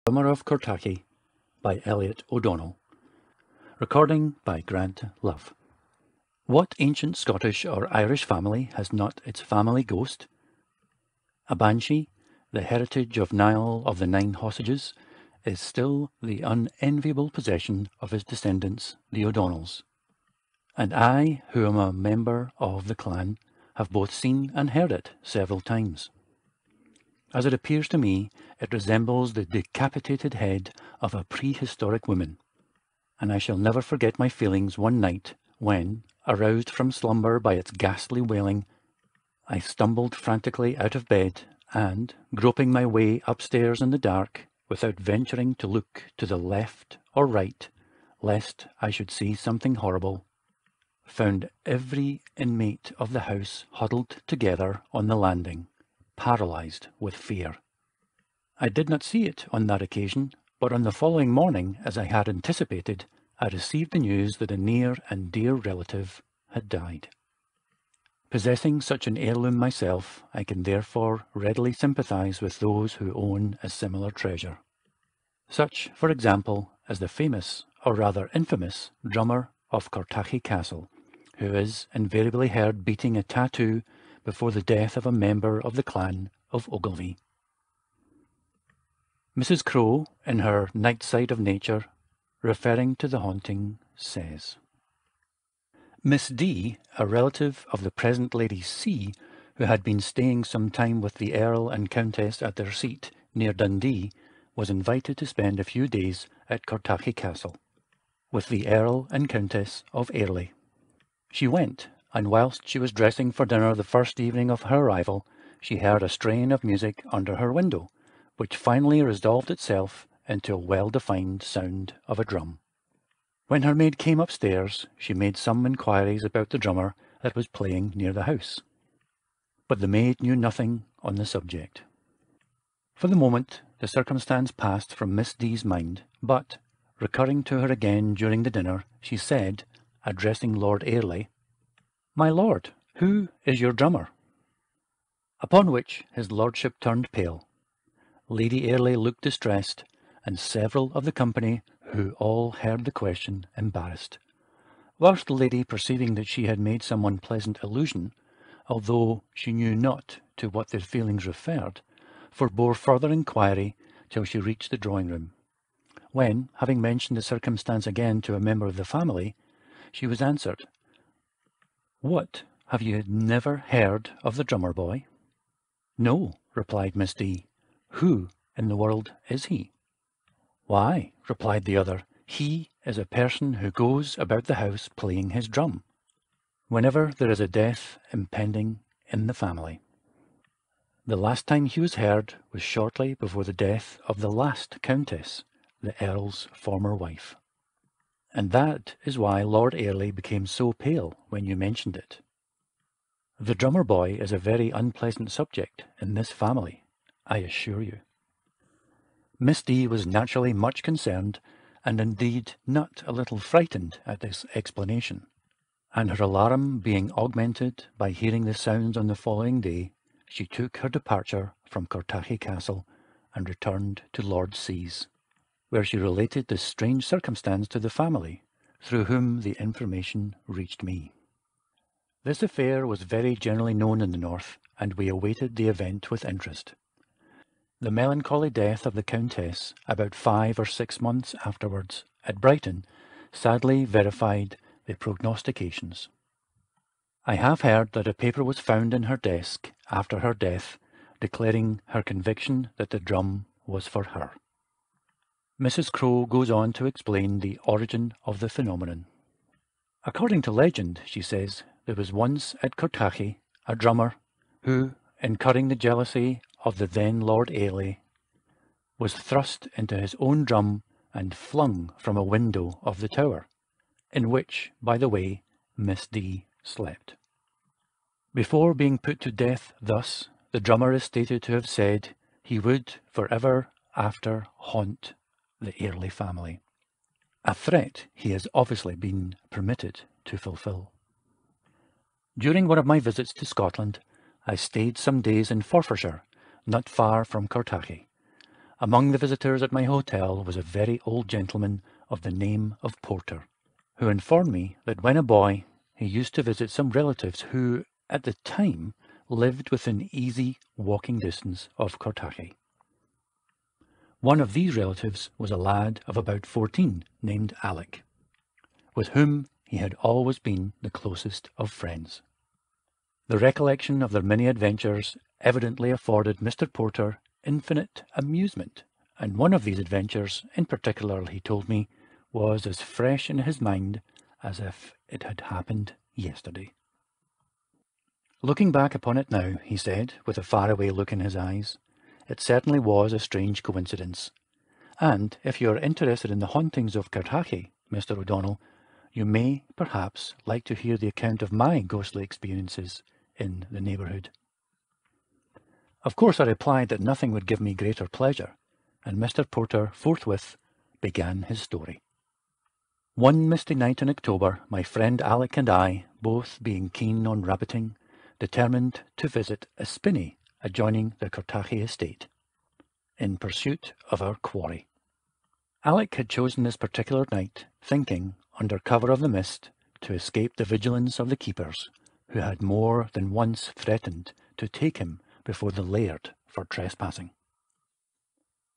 Summer of Cortachy by Elliott O'Donnell. Recording by Grant Love. What ancient Scottish or Irish family has not its family ghost? A banshee, the heritage of Niall of the Nine Hostages, is still the unenviable possession of his descendants, the O'Donnells. And I, who am a member of the clan, have both seen and heard it several times. As it appears to me, it resembles the decapitated head of a prehistoric woman, and I shall never forget my feelings one night when, aroused from slumber by its ghastly wailing, I stumbled frantically out of bed and, groping my way upstairs in the dark, without venturing to look to the left or right, lest I should see something horrible, found every inmate of the house huddled together on the landing, paralysed with fear. I did not see it on that occasion, but on the following morning, as I had anticipated, I received the news that a near and dear relative had died. Possessing such an heirloom myself, I can therefore readily sympathise with those who own a similar treasure. Such, for example, as the famous, or rather infamous, drummer of Cortachy Castle, who is invariably heard beating a tattoo before the death of a member of the clan of Ogilvy. Mrs. Crowe, in her Night Side of Nature, referring to the haunting, says, Miss D, a relative of the present Lady C, who had been staying some time with the Earl and Countess at their seat near Dundee, was invited to spend a few days at Cortachy Castle, with the Earl and Countess of Airlie. She went, and whilst she was dressing for dinner the first evening of her arrival, she heard a strain of music under her window, which finally resolved itself into a well-defined sound of a drum. When her maid came upstairs, she made some inquiries about the drummer that was playing near the house, but the maid knew nothing on the subject. For the moment, the circumstance passed from Miss D.'s mind, but, recurring to her again during the dinner, she said, addressing Lord Airlie, "My lord, who is your drummer?" Upon which his lordship turned pale. Lady Airlie looked distressed, and several of the company, who all heard the question, embarrassed, whilst the lady, perceiving that she had made some unpleasant allusion, although she knew not to what their feelings referred, forbore further inquiry till she reached the drawing-room, when, having mentioned the circumstance again to a member of the family, she was answered, "What, have you never heard of the drummer boy?" "No," replied Miss D. "Who in the world is he?" "Why," replied the other, "he is a person who goes about the house playing his drum, whenever there is a death impending in the family. The last time he was heard was shortly before the death of the last Countess, the Earl's former wife. And that is why Lord Airlie became so pale when you mentioned it. The drummer boy is a very unpleasant subject in this family, I assure you." Miss D. was naturally much concerned, and indeed not a little frightened at this explanation, and her alarm being augmented by hearing the sounds on the following day, she took her departure from Cortachy Castle and returned to Lord C.'s, where she related this strange circumstance to the family, through whom the information reached me. This affair was very generally known in the north, and we awaited the event with interest. The melancholy death of the Countess, about 5 or 6 months afterwards, at Brighton, sadly verified the prognostications. I have heard that a paper was found in her desk after her death, declaring her conviction that the drum was for her. Mrs. Crowe goes on to explain the origin of the phenomenon. According to legend, she says, there was once at Cortachy a drummer who, incurring the jealousy of the then Lord Airlie, was thrust into his own drum and flung from a window of the tower, in which, by the way, Miss D. slept. Before being put to death thus, the drummer is stated to have said he would for ever after haunt the Airlie family, a threat he has obviously been permitted to fulfil. During one of my visits to Scotland, I stayed some days in Forfarshire, not far from Cortachy, Among the visitors at my hotel was a very old gentleman of the name of Porter, who informed me that when a boy he used to visit some relatives who, at the time, lived within easy walking distance of Cortachy. One of these relatives was a lad of about 14 named Elliott, with whom he had always been the closest of friends. The recollection of their many adventures evidently afforded Mr. Porter infinite amusement, and one of these adventures in particular, he told me, was as fresh in his mind as if it had happened yesterday. Looking back upon it now, he said, with a faraway look in his eyes, it certainly was a strange coincidence. And if you are interested in the hauntings of Cortachy, Mr. O'Donnell, you may perhaps like to hear the account of my ghostly experiences in the neighbourhood. Of course I replied that nothing would give me greater pleasure, and Mr. Porter forthwith began his story. One misty night in October, my friend Elliott and I, both being keen on rabbiting, determined to visit a spinney adjoining the Cortachy estate, in pursuit of our quarry. Elliott had chosen this particular night, thinking, under cover of the mist, to escape the vigilance of the keepers, who had more than once threatened to take him before the laird for trespassing.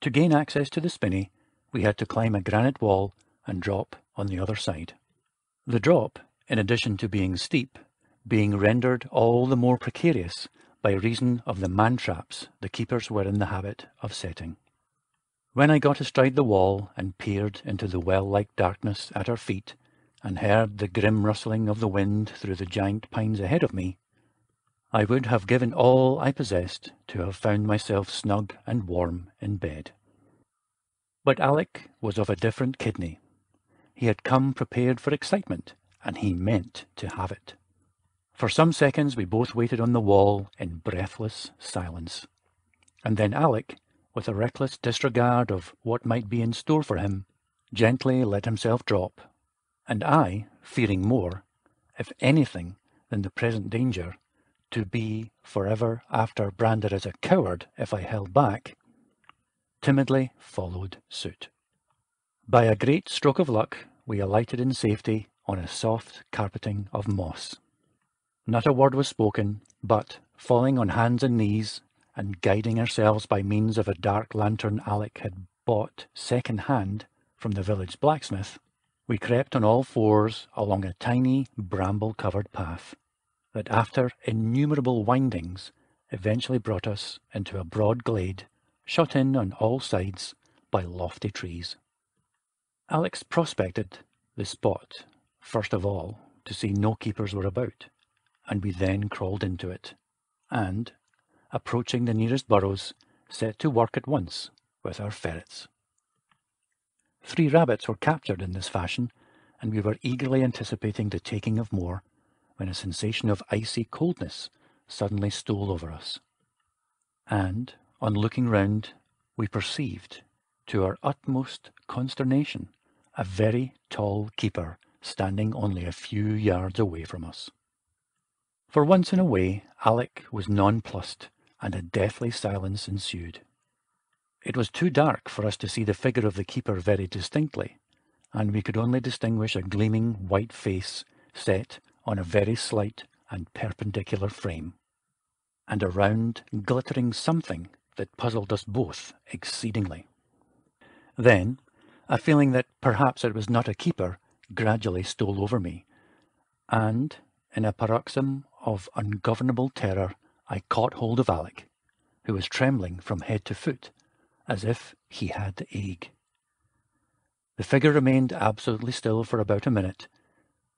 To gain access to the spinney, we had to climb a granite wall and drop on the other side. The drop, in addition to being steep, being rendered all the more precarious by reason of the man-traps the keepers were in the habit of setting. When I got astride the wall and peered into the well-like darkness at our feet, and heard the grim rustling of the wind through the giant pines ahead of me, I would have given all I possessed to have found myself snug and warm in bed. But Elliott was of a different kidney. He had come prepared for excitement, and he meant to have it. For some seconds we both waited on the wall in breathless silence, and then Elliott, with a reckless disregard of what might be in store for him, gently let himself drop, and I, fearing more, if anything, than the present danger, to be forever after branded as a coward if I held back, timidly followed suit. By a great stroke of luck, we alighted in safety on a soft carpeting of moss. Not a word was spoken, but, falling on hands and knees, and guiding ourselves by means of a dark lantern Elliott had bought second-hand from the village blacksmith, we crept on all fours along a tiny bramble-covered path that, after innumerable windings, eventually brought us into a broad glade shut in on all sides by lofty trees. Elliott prospected the spot, first of all, to see no keepers were about, and we then crawled into it, and, approaching the nearest burrows, set to work at once with our ferrets. 3 rabbits were captured in this fashion, and we were eagerly anticipating the taking of more, when a sensation of icy coldness suddenly stole over us, and, on looking round, we perceived, to our utmost consternation, a very tall keeper standing only a few yards away from us. For once in a way, Elliott was nonplussed, and a deathly silence ensued. It was too dark for us to see the figure of the keeper very distinctly, and we could only distinguish a gleaming white face set on a very slight and perpendicular frame, and a round, glittering something that puzzled us both exceedingly. Then, a feeling that perhaps it was not a keeper gradually stole over me, and, in a paroxysm of ungovernable terror, I caught hold of Elliott, who was trembling from head to foot, as if he had the ague. The figure remained absolutely still for about a minute,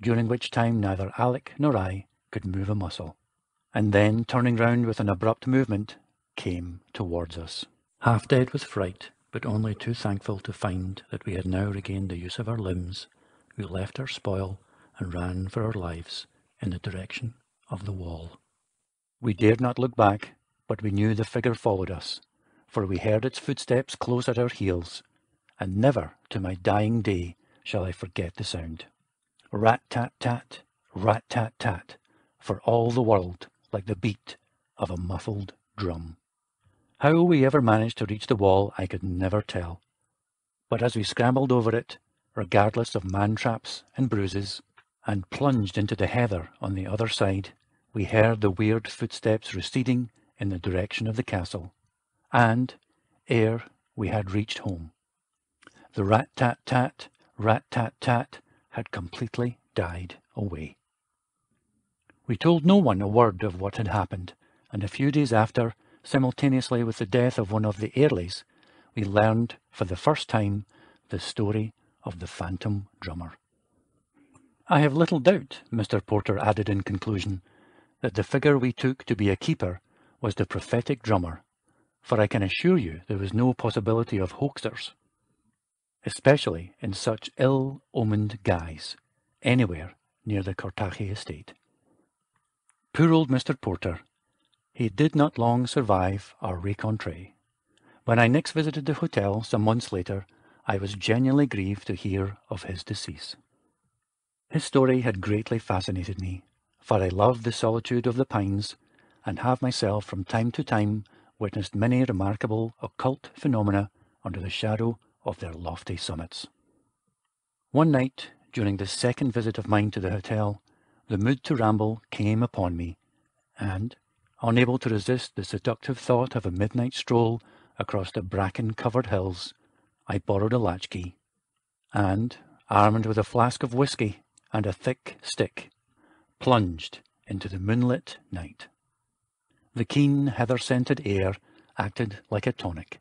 during which time neither Elliott nor I could move a muscle, and then, turning round with an abrupt movement, came towards us. Half dead with fright, but only too thankful to find that we had now regained the use of our limbs, we left our spoil and ran for our lives in the direction of the wall. We dared not look back, but we knew the figure followed us, for we heard its footsteps close at our heels, and never to my dying day shall I forget the sound. Rat-tat-tat, rat-tat-tat, for all the world like the beat of a muffled drum. How we ever managed to reach the wall I could never tell, but as we scrambled over it, regardless of man-traps and bruises, and plunged into the heather on the other side, we heard the weird footsteps receding in the direction of the castle, and, ere we had reached home, the rat-tat-tat, rat-tat-tat had completely died away. We told no one a word of what had happened, and a few days after, simultaneously with the death of one of the Airleys, we learned for the first time the story of the phantom drummer. I have little doubt, Mr. Porter added in conclusion, that the figure we took to be a keeper was the prophetic drummer, for I can assure you there was no possibility of hoaxers, especially in such ill-omened guise, anywhere near the Cortachy estate. Poor old Mr. Porter, he did not long survive our rencontre. When I next visited the hotel some months later, I was genuinely grieved to hear of his decease. His story had greatly fascinated me, for I loved the solitude of the pines, and have myself from time to time witnessed many remarkable occult phenomena under the shadow of their lofty summits. One night, during the second visit of mine to the hotel, the mood to ramble came upon me, and, unable to resist the seductive thought of a midnight stroll across the bracken-covered hills, I borrowed a latchkey, and, armed with a flask of whisky and a thick stick, plunged into the moonlit night. The keen, heather-scented air acted like a tonic.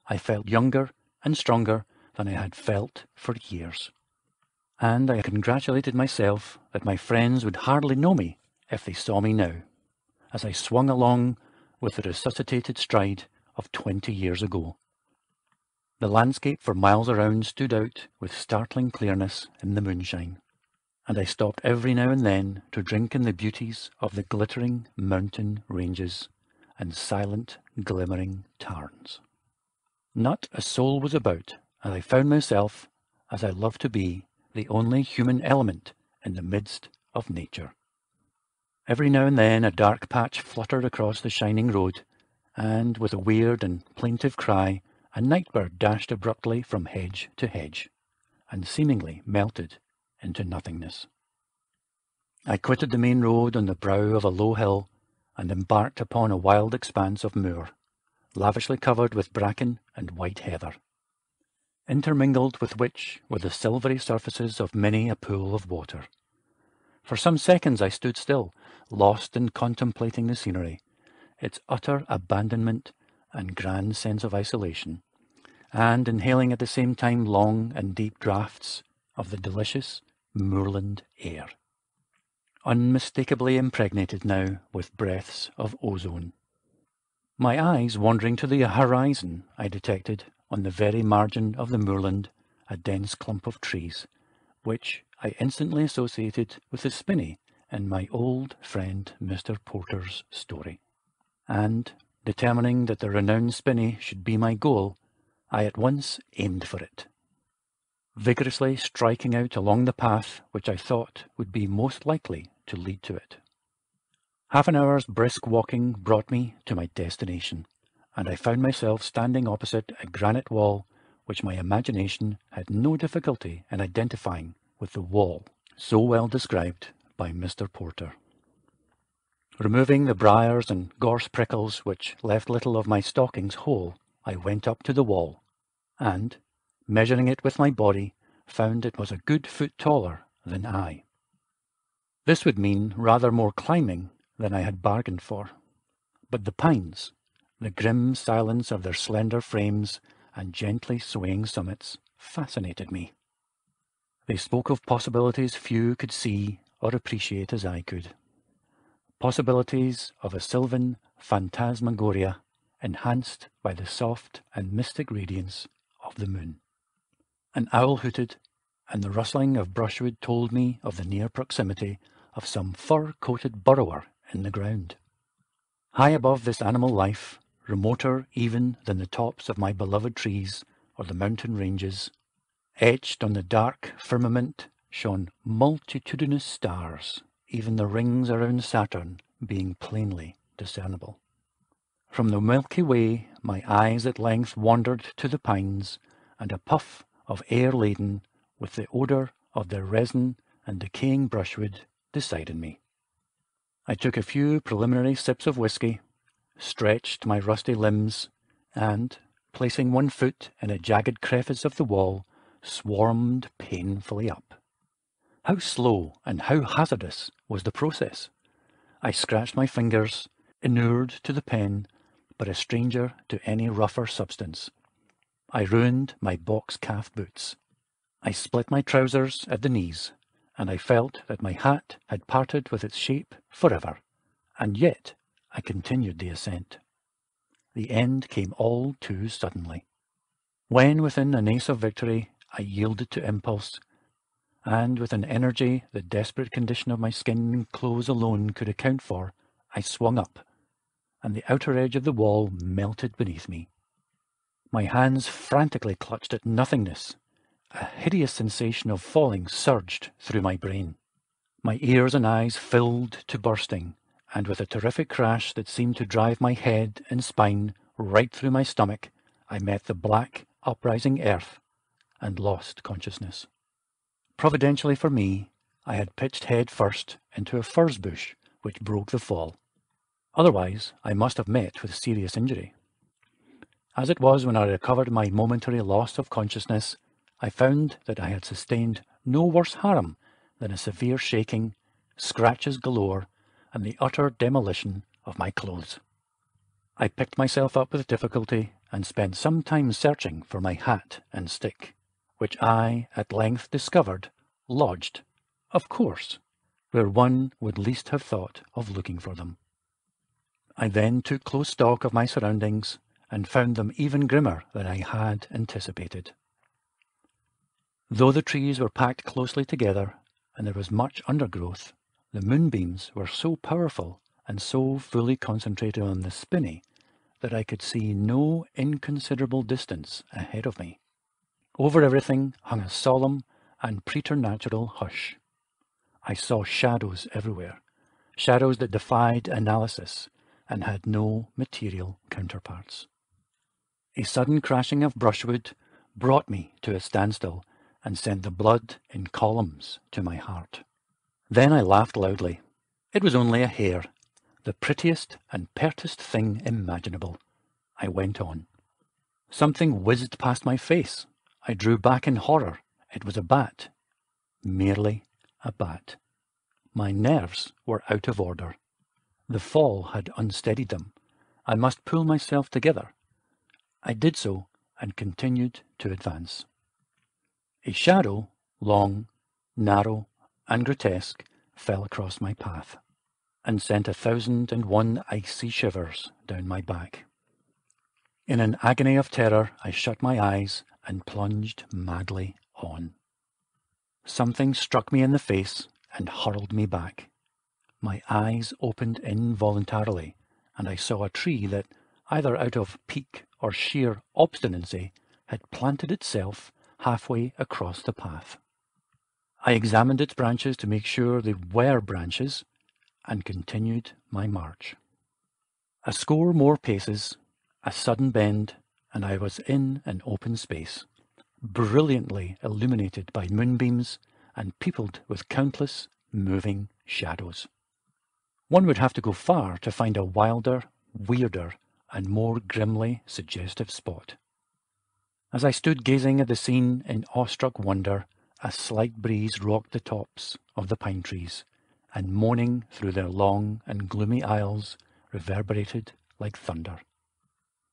I felt younger and stronger than I had felt for years, and I congratulated myself that my friends would hardly know me if they saw me now, as I swung along with the resuscitated stride of 20 years ago. The landscape for miles around stood out with startling clearness in the moonshine, and I stopped every now and then to drink in the beauties of the glittering mountain ranges and silent, glimmering tarns. Not a soul was about, and I found myself, as I love to be, the only human element in the midst of nature. Every now and then a dark patch fluttered across the shining road, and with a weird and plaintive cry, a night-bird dashed abruptly from hedge to hedge, and seemingly melted into nothingness. I quitted the main road on the brow of a low hill, and embarked upon a wild expanse of moor, lavishly covered with bracken and white heather, intermingled with which were the silvery surfaces of many a pool of water. For some seconds I stood still, lost in contemplating the scenery, its utter abandonment and grand sense of isolation, and inhaling at the same time long and deep draughts of the delicious moorland air, unmistakably impregnated now with breaths of ozone. My eyes wandering to the horizon, I detected, on the very margin of the moorland, a dense clump of trees, which I instantly associated with the spinney in my old friend Mr. Porter's story. And, determining that the renowned spinney should be my goal, I at once aimed for it, vigorously striking out along the path which I thought would be most likely to lead to it. Half an hour's brisk walking brought me to my destination, and I found myself standing opposite a granite wall which my imagination had no difficulty in identifying with the wall so well described by Mr. Porter. Removing the briars and gorse prickles which left little of my stockings whole, I went up to the wall, and, measuring it with my body, found it was a good foot taller than I. This would mean rather more climbing than I had bargained for, but the pines, the grim silence of their slender frames and gently swaying summits, fascinated me. They spoke of possibilities few could see or appreciate as I could. Possibilities of a sylvan phantasmagoria enhanced by the soft and mystic radiance of the moon. An owl hooted, and the rustling of brushwood told me of the near proximity of some fur-coated burrower in the ground. High above this animal life, remoter even than the tops of my beloved trees or the mountain ranges, etched on the dark firmament shone multitudinous stars, even the rings around Saturn being plainly discernible. From the Milky Way my eyes at length wandered to the pines, and a puff of air laden with the odour of their resin and decaying brushwood decided me. I took a few preliminary sips of whisky, stretched my rusty limbs, and, placing one foot in a jagged crevice of the wall, swarmed painfully up. How slow and how hazardous was the process! I scratched my fingers, inured to the pen, but a stranger to any rougher substance. I ruined my box calf boots. I split my trousers at the knees, and I felt that my hat had parted with its shape forever. And yet I continued the ascent. The end came all too suddenly. When within an ace of victory, I yielded to impulse, and with an energy the desperate condition of my skin and clothes alone could account for, I swung up, and the outer edge of the wall melted beneath me. My hands frantically clutched at nothingness. A hideous sensation of falling surged through my brain. My ears and eyes filled to bursting, and with a terrific crash that seemed to drive my head and spine right through my stomach, I met the black, uprising earth and lost consciousness. Providentially for me, I had pitched head first into a furze bush which broke the fall. Otherwise, I must have met with serious injury. As it was, when I recovered my momentary loss of consciousness, I found that I had sustained no worse harm than a severe shaking, scratches galore, and the utter demolition of my clothes. I picked myself up with difficulty and spent some time searching for my hat and stick, which I at length discovered lodged, of course, where one would least have thought of looking for them. I then took close stock of my surroundings and found them even grimmer than I had anticipated. Though the trees were packed closely together and there was much undergrowth, the moonbeams were so powerful and so fully concentrated on the spinney that I could see no inconsiderable distance ahead of me. Over everything hung a solemn and preternatural hush. I saw shadows everywhere, shadows that defied analysis and had no material counterparts. A sudden crashing of brushwood brought me to a standstill and sent the blood in columns to my heart. Then I laughed loudly. It was only a hare, the prettiest and pertest thing imaginable. I went on. Something whizzed past my face. I drew back in horror. It was a bat. Merely a bat. My nerves were out of order. The fall had unsteadied them. I must pull myself together. I did so and continued to advance. A shadow, long, narrow, and grotesque, fell across my path and sent 1,001 icy shivers down my back. In an agony of terror, I shut my eyes and plunged madly on. Something struck me in the face and hurled me back. My eyes opened involuntarily, and I saw a tree that, either out of pique or sheer obstinacy, had planted itself halfway across the path. I examined its branches to make sure they were branches, and continued my march. A score more paces, a sudden bend, and I was in an open space, brilliantly illuminated by moonbeams and peopled with countless moving shadows. One would have to go far to find a wilder, weirder, and more grimly suggestive spot. As I stood gazing at the scene in awestruck wonder, a slight breeze rocked the tops of the pine trees, and moaning through their long and gloomy aisles reverberated like thunder.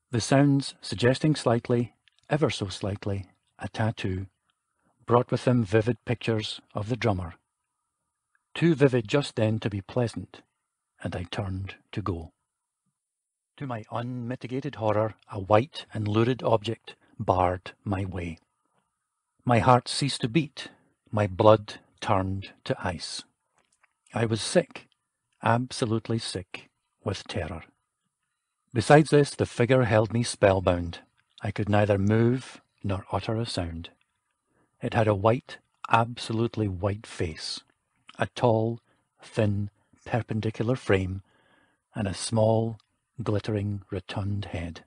The sounds, suggesting slightly, ever so slightly, a tattoo, brought with them vivid pictures of the drummer. Too vivid just then to be pleasant, and I turned to go. To my unmitigated horror, a white and lurid object barred my way. My heart ceased to beat, my blood turned to ice. I was sick, absolutely sick, with terror. Besides this, the figure held me spellbound. I could neither move nor utter a sound. It had a white, absolutely white face, a tall, thin, perpendicular frame, and a small, glittering rotund head.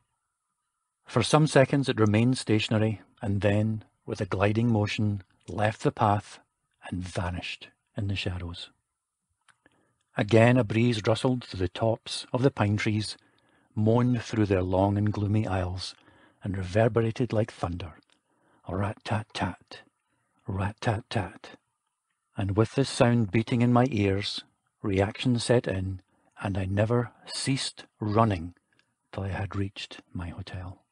For some seconds it remained stationary, and then, with a gliding motion, left the path and vanished in the shadows. Again a breeze rustled through the tops of the pine trees, moaned through their long and gloomy aisles, and reverberated like thunder. Rat-tat-tat, rat-tat-tat. And with this sound beating in my ears, reaction set in, and I never ceased running till I had reached my hotel.